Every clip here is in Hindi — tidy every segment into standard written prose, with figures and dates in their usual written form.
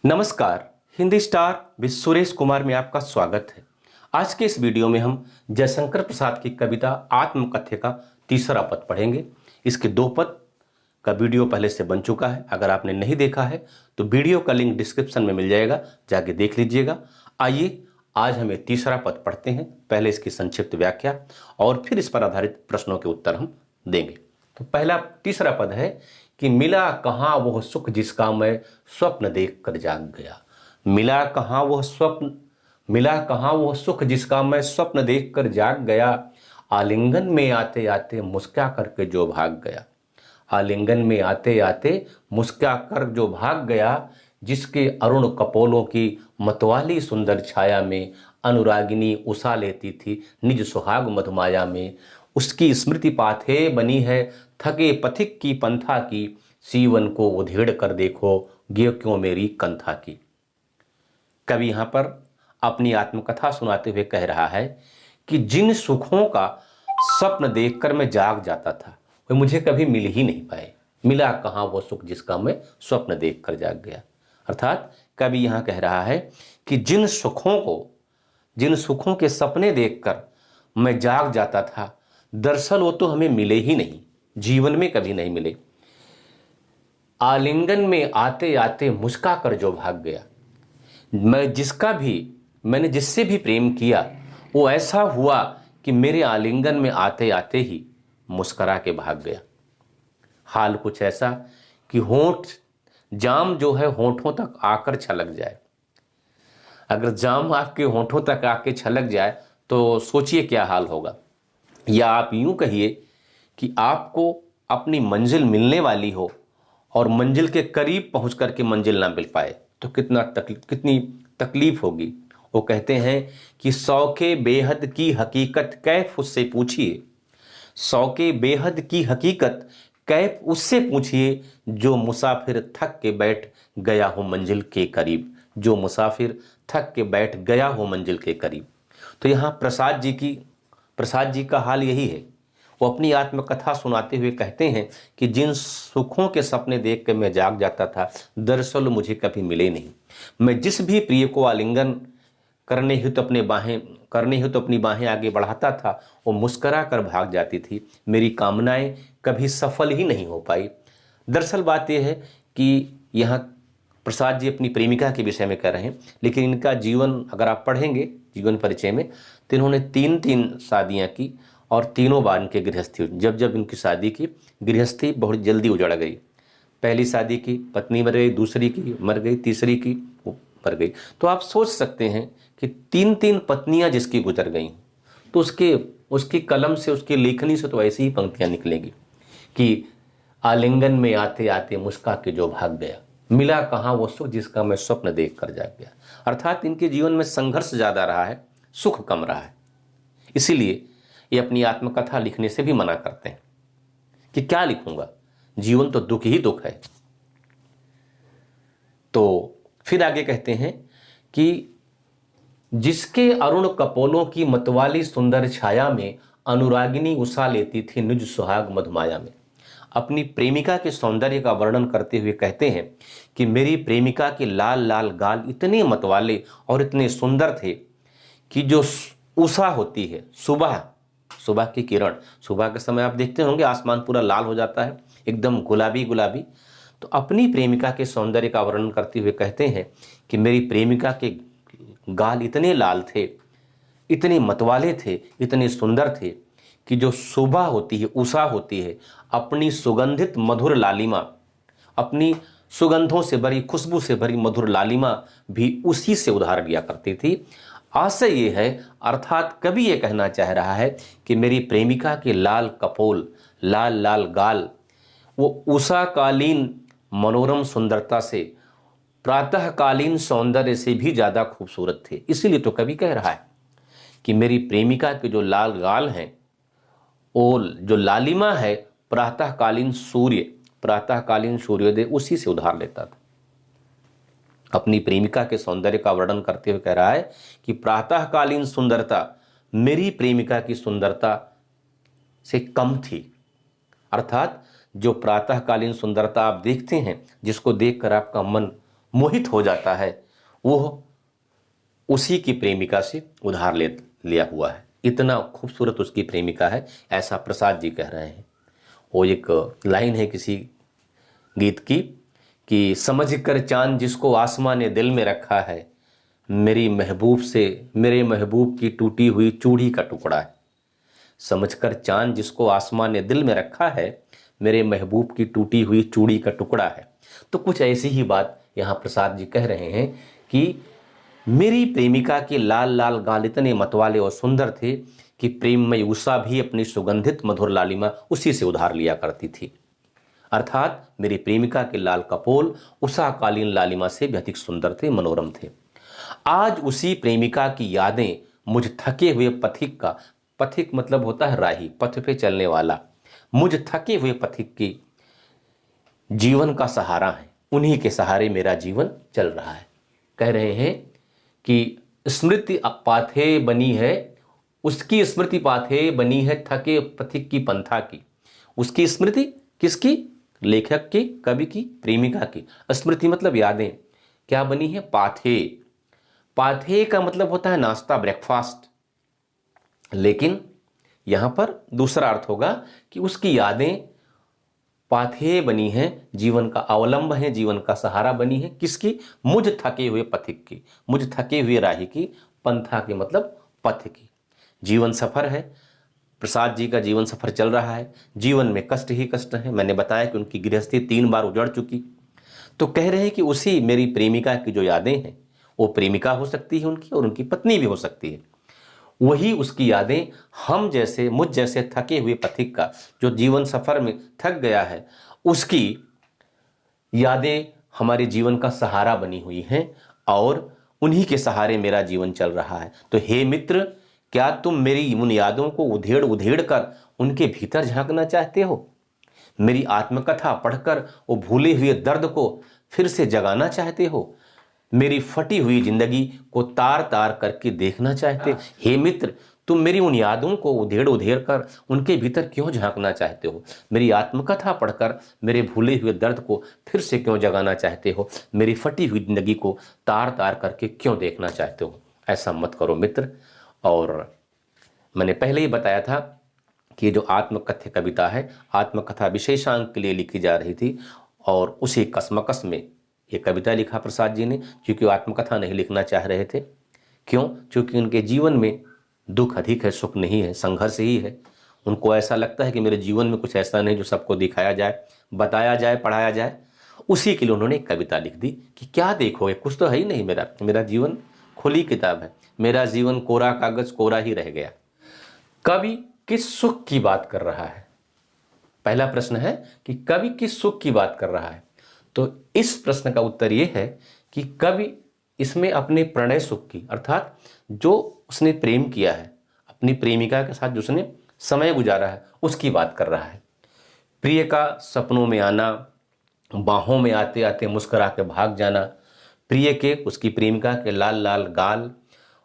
नमस्कार। हिंदी स्टार विद सुरेश कुमार में आपका स्वागत है। आज के इस वीडियो में हम जयशंकर प्रसाद की कविता आत्मकथ्य का तीसरा पद पढ़ेंगे। इसके दो पद का वीडियो पहले से बन चुका है। अगर आपने नहीं देखा है तो वीडियो का लिंक डिस्क्रिप्शन में मिल जाएगा, जाके देख लीजिएगा। आइए आज हमें तीसरा पद पढ़ते हैं। पहले इसकी संक्षिप्त व्याख्या और फिर इस पर आधारित प्रश्नों के उत्तर हम देंगे। तो पहला तीसरा पद है कि मिला कहाँ वह सुख जिसका मैं स्वप्न देख कर जाग गया। मिला कहाँ वह सुख जिसका मैं स्वप्न देख कर जाग गया। आलिंगन में आते आते मुस्कुरा करके जो भाग गया। आलिंगन में आते आते मुस्कुरा कर जो भाग गया। जिसके अरुण कपोलों की मतवाली सुंदर छाया में अनुरागिनी उषा लेती थी निज सुहाग मधुमाया में। उसकी स्मृति पाथे बनी है थके पथिक की पंथा की। सीवन को उधेड़ कर देखो गे क्यों मेरी कंथा की। कवि यहां पर अपनी आत्मकथा सुनाते हुए कह रहा है कि जिन सुखों का स्वप्न देखकर मैं जाग जाता था वे मुझे कभी मिल ही नहीं पाए। मिला कहाँ वो सुख जिसका मैं स्वप्न देखकर जाग गया। अर्थात कवि यहां कह रहा है कि जिन सुखों के सपने देखकर मैं जाग जाता था, दरअसल वो तो हमें मिले ही नहीं, जीवन में कभी नहीं मिले। आलिंगन में आते आते मुस्कुरा कर जो भाग गया। मैंने जिससे भी प्रेम किया वो ऐसा हुआ कि मेरे आलिंगन में आते आते ही मुस्कुरा के भाग गया। हाल कुछ ऐसा कि होंठ जाम जो है होंठों तक आकर छलक जाए। अगर जाम आपके होंठों तक आके छलक जाए तो सोचिए क्या हाल होगा। या आप यूं कहिए कि आपको अपनी मंजिल मिलने वाली हो और मंजिल के करीब पहुंच करके मंजिल ना मिल पाए तो कितनी तकलीफ होगी। वो कहते हैं कि शौके बेहद की हकीकत कैफ उससे पूछिए। शौके बेहद की हकीकत कैफ उससे पूछिए जो मुसाफिर थक के बैठ गया हो मंजिल के करीब। जो मुसाफिर थक के बैठ गया हो मंजिल के करीब। तो यहाँ प्रसाद जी का हाल यही है। वो अपनी आत्मकथा सुनाते हुए कहते हैं कि जिन सुखों के सपने देख कर मैं जाग जाता था, दरअसल मुझे कभी मिले नहीं। मैं जिस भी प्रिय को आलिंगन करने हेतु अपनी बाहें आगे बढ़ाता था वो मुस्कुरा कर भाग जाती थी। मेरी कामनाएं कभी सफल ही नहीं हो पाई। दरअसल बात यह है कि यहाँ प्रसाद जी अपनी प्रेमिका के विषय में कह रहे हैं, लेकिन इनका जीवन अगर आप पढ़ेंगे जीवन परिचय में तो इन्होंने तीन शादियां की और तीनों बार इनके गृहस्थी हुई। जब इनकी शादी की गृहस्थी बहुत जल्दी उजड़ गई। पहली शादी की पत्नी मर गई, दूसरी की मर गई, तीसरी की मर गई। तो आप सोच सकते हैं कि तीन पत्नियां जिसकी गुजर गई तो उसकी कलम से उसकी लेखनी से तो ऐसी ही पंक्तियां निकलेगी कि आलिंगन में आते आते मुस्कुरा के जो भाग गया। मिला कहाँ वो सुख जिसका मैं स्वप्न देख कर जाग गया। अर्थात इनके जीवन में संघर्ष ज्यादा रहा है, सुख कम रहा है। इसीलिए ये अपनी आत्मकथा लिखने से भी मना करते हैं कि क्या लिखूंगा, जीवन तो दुख ही दुख है। तो फिर आगे कहते हैं कि जिसके अरुण कपोलों की मतवाली सुंदर छाया में अनुरागिनी उषा लेती थी निज सुहाग मधुमाया में। अपनी प्रेमिका के सौंदर्य का वर्णन करते हुए कहते हैं कि मेरी प्रेमिका के लाल लाल गाल इतने मतवाले और इतने सुंदर थे कि जो उषा होती है, सुबह की किरण, सुबह के समय आप देखते होंगे आसमान पूरा लाल हो जाता है, एकदम गुलाबी गुलाबी। तो अपनी प्रेमिका के सौंदर्य का वर्णन करते हुए कहते हैं कि मेरी प्रेमिका के गाल इतने लाल थे, इतने मतवाले थे, इतने सुंदर थे कि जो सुबह होती है, उषा होती है, अपनी सुगंधित मधुर लालिमा, अपनी सुगंधों से भरी, खुशबू से भरी मधुर लालिमा भी उसी से उधार लिया करती थी। आशय ये है, अर्थात कवि ये कहना चाह रहा है कि मेरी प्रेमिका के लाल कपोल, लाल लाल गाल वो उषाकालीन मनोरम सुंदरता से, प्रातःकालीन सौंदर्य से भी ज्यादा खूबसूरत थे। इसीलिए तो कवि कह रहा है कि मेरी प्रेमिका के जो लाल गाल हैं, वो जो लालिमा है, प्रातःकालीन सूर्योदय उसी से उधार लेता था। अपनी प्रेमिका के सौंदर्य का वर्णन करते हुए कह रहा है कि प्रातःकालीन सुंदरता मेरी प्रेमिका की सुंदरता से कम थी। अर्थात जो प्रातःकालीन सुंदरता आप देखते हैं, जिसको देखकर आपका मन मोहित हो जाता है, वो उसी की प्रेमिका से उधार लिया हुआ है। इतना खूबसूरत उसकी प्रेमिका है, ऐसा प्रसाद जी कह रहे हैं। वो एक लाइन है किसी गीत की कि समझ कर चांद जिसको आसमां ने दिल में रखा है, मेरी महबूब से मेरे महबूब की टूटी हुई चूड़ी का टुकड़ा है। समझकर चांद जिसको आसमां ने दिल में रखा है, मेरे महबूब की टूटी हुई चूड़ी का टुकड़ा है। तो कुछ ऐसी ही बात यहाँ प्रसाद जी कह रहे हैं कि मेरी प्रेमिका के लाल लाल गाल इतने मतवाले और सुंदर थे कि प्रेममयी उषा भी अपनी सुगंधित मधुर लालिमा उसी से उधार लिया करती थी। अर्थात मेरी प्रेमिका के लाल कपोल उषा कालीन लालिमा से भी अधिक सुंदर थे, मनोरम थे। आज उसी प्रेमिका की यादें मुझ थके हुए पथिक मतलब होता है राही, पथ पे चलने वाला, मुझ थके हुए पथिक की जीवन का सहारा है। उन्हीं के सहारे मेरा जीवन चल रहा है। कह रहे हैं कि स्मृति पाथे बनी है, उसकी स्मृति पाथे बनी है थके पथिक की पंथा की। उसकी स्मृति किसकी? लेखक की, कवि की, प्रेमिका की। स्मृति मतलब यादें। क्या बनी है? पाथे। पाथे का मतलब होता है नाश्ता, ब्रेकफास्ट, लेकिन यहां पर दूसरा अर्थ होगा कि उसकी यादें पाथे बनी हैं, जीवन का अवलंब है, जीवन का सहारा बनी है। किसकी? मुझ थके हुए पथिक की, मुझ थके हुए राही की, पंथा के मतलब पथ की। जीवन सफर है, प्रसाद जी का जीवन सफर चल रहा है, जीवन में कष्ट ही कष्ट है। मैंने बताया कि उनकी गृहस्थी 3 बार उजड़ चुकी। तो कह रहे हैं कि उसी मेरी प्रेमिका की जो यादें हैं, वो प्रेमिका हो सकती है उनकी, और उनकी पत्नी भी हो सकती है। वही उसकी यादें हम जैसे, मुझ जैसे थके हुए पथिक का, जो जीवन सफर में थक गया है, उसकी यादें हमारे जीवन का सहारा बनी हुई हैं, और उन्हीं के सहारे मेरा जीवन चल रहा है। तो हे मित्र, क्या तुम मेरी उन यादों को उधेड़ उधेड़ कर उनके भीतर झांकना चाहते हो? मेरी आत्मकथा पढ़कर वो भूले हुए दर्द को फिर से जगाना चाहते हो? मेरी फटी हुई जिंदगी को तार तार करके देखना चाहते? हे मित्र, तुम मेरी उन यादों को उधेड़ उधेड़ कर उनके भीतर क्यों झांकना चाहते हो? मेरी आत्मकथा पढ़कर मेरे भूले हुए दर्द को फिर से क्यों जगाना चाहते हो? मेरी फटी हुई जिंदगी को तार तार करके क्यों देखना चाहते हो? ऐसा मत करो मित्र। और मैंने पहले ही बताया था कि जो आत्मकथ्य कविता है, आत्मकथा विशेषांक के लिए लिखी जा रही थी, और उसी कसमकस में ये कविता लिखा प्रसाद जी ने, क्योंकि वो आत्मकथा नहीं लिखना चाह रहे थे। क्यों? क्योंकि उनके जीवन में दुख अधिक है, सुख नहीं है, संघर्ष ही है। उनको ऐसा लगता है कि मेरे जीवन में कुछ ऐसा नहीं जो सबको दिखाया जाए, बताया जाए, पढ़ाया जाए। उसी के लिए उन्होंने एक कविता लिख दी कि क्या देखोगे, कुछ तो है ही नहीं मेरा जीवन खुली किताब है, मेरा जीवन कोरा कागज कोरा ही रह गया। कवि किस सुख की बात कर रहा है? पहला प्रश्न है कि कवि किस सुख की बात कर रहा है। तो इस प्रश्न का उत्तर यह है कि कवि इसमें अपने प्रणय सुख की, अर्थात जो उसने प्रेम किया है, अपनी प्रेमिका के साथ जो उसने समय गुजारा है, उसकी बात कर रहा है। प्रिय का सपनों में आना, बाहों में आते आते मुस्कुरा के भाग जाना, प्रिय के, उसकी प्रेमिका के लाल लाल गाल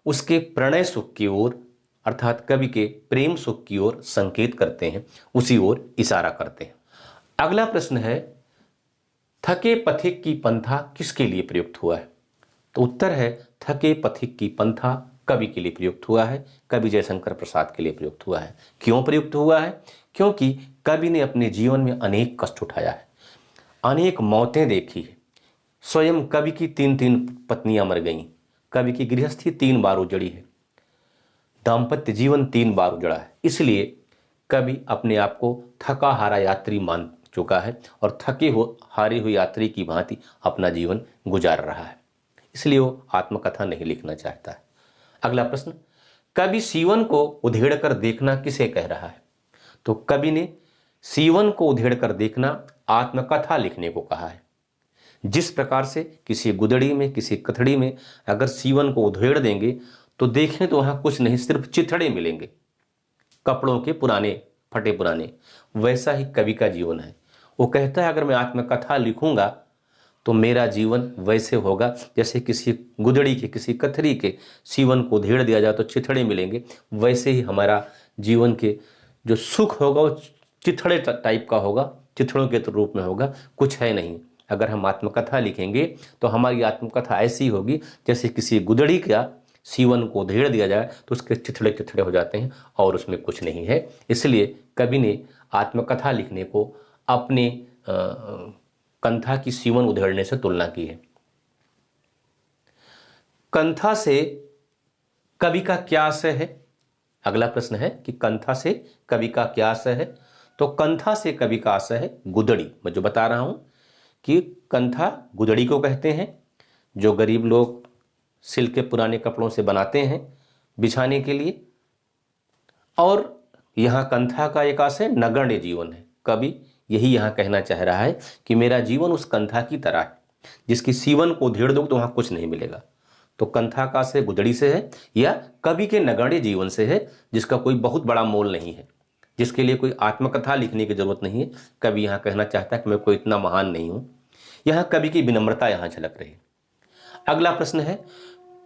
उसके प्रणय सुख की ओर, अर्थात कवि के प्रेम सुख की ओर संकेत करते हैं, उसी ओर इशारा करते हैं। अगला प्रश्न है, थके पथिक की पंथा किसके लिए प्रयुक्त हुआ है? तो उत्तर है, थके पथिक की पंथा कवि के लिए प्रयुक्त हुआ है, कवि जयशंकर प्रसाद के लिए प्रयुक्त हुआ है। क्यों प्रयुक्त हुआ है? क्योंकि कवि ने अपने जीवन में अनेक कष्ट उठाया है, अनेक मौतें देखी है। स्वयं कवि की 3 पत्नियां मर गईं, कवि की गृहस्थी 3 बार उजड़ी है, दाम्पत्य जीवन 3 बार उजड़ा है। इसलिए कवि अपने आप को थका हारा यात्री मान चुका है, और हारे हुए यात्री की भांति अपना जीवन गुजार रहा है। इसलिए वो आत्मकथा नहीं लिखना चाहता है। अगला प्रश्न, कवि सीवन को उधेड़ कर देखना किसे कह रहा है? तो कवि ने सीवन को उधेड़ कर देखना आत्मकथा लिखने को कहा है। जिस प्रकार से किसी गुदड़ी में, किसी कथड़ी में अगर सीवन को उधेड़ देंगे तो देखें तो वहां कुछ नहीं, सिर्फ चिथड़े मिलेंगे, कपड़ों के पुराने, फटे पुराने। वैसा ही कवि का जीवन है। वो कहता है, अगर मैं आत्मकथा लिखूंगा तो मेरा जीवन वैसे होगा जैसे किसी गुदड़ी के, किसी कथरी के सीवन को उधेड़ दिया जाए तो चिथड़े मिलेंगे। वैसे ही हमारा जीवन के जो सुख होगा वो चिथड़े टाइप का होगा, चिथड़ों के रूप में होगा, कुछ है नहीं। अगर हम आत्मकथा लिखेंगे तो हमारी आत्मकथा ऐसी होगी जैसे किसी गुदड़ी का सीवन को उधेड़ दिया जाए तो उसके चिथड़े चिथड़े हो जाते हैं और उसमें कुछ नहीं है। इसलिए कवि ने आत्मकथा लिखने को अपने कंथा की सीवन उधेड़ने से तुलना की है। कंथा से कवि का क्या आशय है? अगला प्रश्न है कि कंथा से कवि का क्या आशय है? तो कंथा से कवि का आशय है गुदड़ी। मैं जो बता रहा हूं कि कंथा गुदड़ी को कहते हैं, जो गरीब लोग सिल्क के पुराने कपड़ों से बनाते हैं बिछाने के लिए। और यहां कंथा का एक आशय नगण्य जीवन है। कवि यही यहां कहना चाह रहा है कि मेरा जीवन उस कंथा की तरह है जिसकी सीवन को उधेड़ दो तो वहां कुछ नहीं मिलेगा। तो कंथा का से गुदड़ी से है या कवि के नगण्य जीवन से है, जिसका कोई बहुत बड़ा मोल नहीं है, जिसके लिए कोई आत्मकथा लिखने की जरूरत नहीं है। कवि यहां कहना चाहता है कि मैं कोई इतना महान नहीं हूं। यहां कवि की विनम्रता यहां झलक रही। अगला प्रश्न है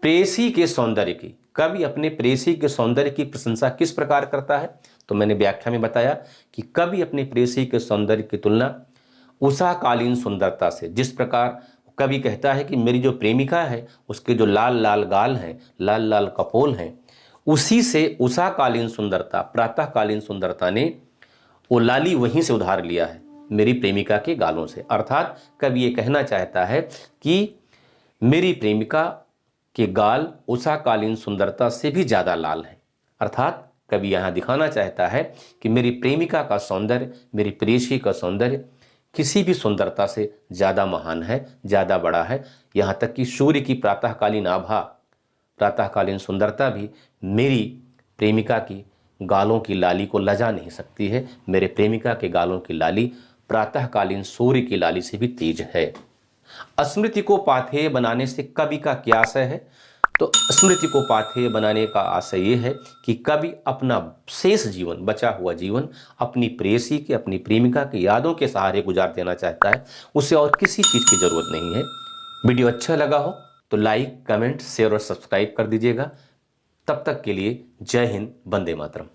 प्रेयसी के सौंदर्य की। कवि अपने प्रेयसी के सौंदर्य की प्रशंसा किस प्रकार करता है? तो मैंने व्याख्या में बताया कि कवि अपने प्रेयसी के सौंदर्य की तुलना उषाकालीन सुंदरता से, जिस प्रकार कवि कहता है कि मेरी जो प्रेमिका है उसके जो लाल लाल गाल हैं, लाल लाल कपोल हैं, उसी से उषाकालीन सुंदरता, प्रातःकालीन सुंदरता ने वो लाली वहीं से उधार लिया है, मेरी प्रेमिका के गालों से। अर्थात कवि ये कहना चाहता है कि मेरी प्रेमिका के गाल उषाकालीन सुंदरता से भी ज्यादा लाल हैं। अर्थात कवि यहां दिखाना चाहता है कि मेरी प्रेमिका का सौंदर्य, मेरी प्रेयसी का सौंदर्य किसी भी सुंदरता से ज्यादा महान है, ज्यादा बड़ा है। यहां तक कि सूर्य की प्रातःकालीन आभा, प्रातःकालीन सुंदरता भी मेरी प्रेमिका की गालों की लाली को लजा नहीं सकती है। मेरे प्रेमिका के गालों की लाली प्रातःकालीन सूर्य की लाली से भी तेज है। स्मृति को पाथेय बनाने से कवि का क्या आशय है? तो स्मृति को पाथेय बनाने का आशय यह है कि कवि अपना शेष जीवन, बचा हुआ जीवन अपनी प्रेयसी के, अपनी प्रेमिका की यादों के सहारे गुजार देना चाहता है। उसे और किसी चीज की जरूरत नहीं है। वीडियो अच्छा लगा हो तो लाइक, कमेंट, शेयर और सब्सक्राइब कर दीजिएगा। तब तक के लिए जय हिंद, वंदे मातरम।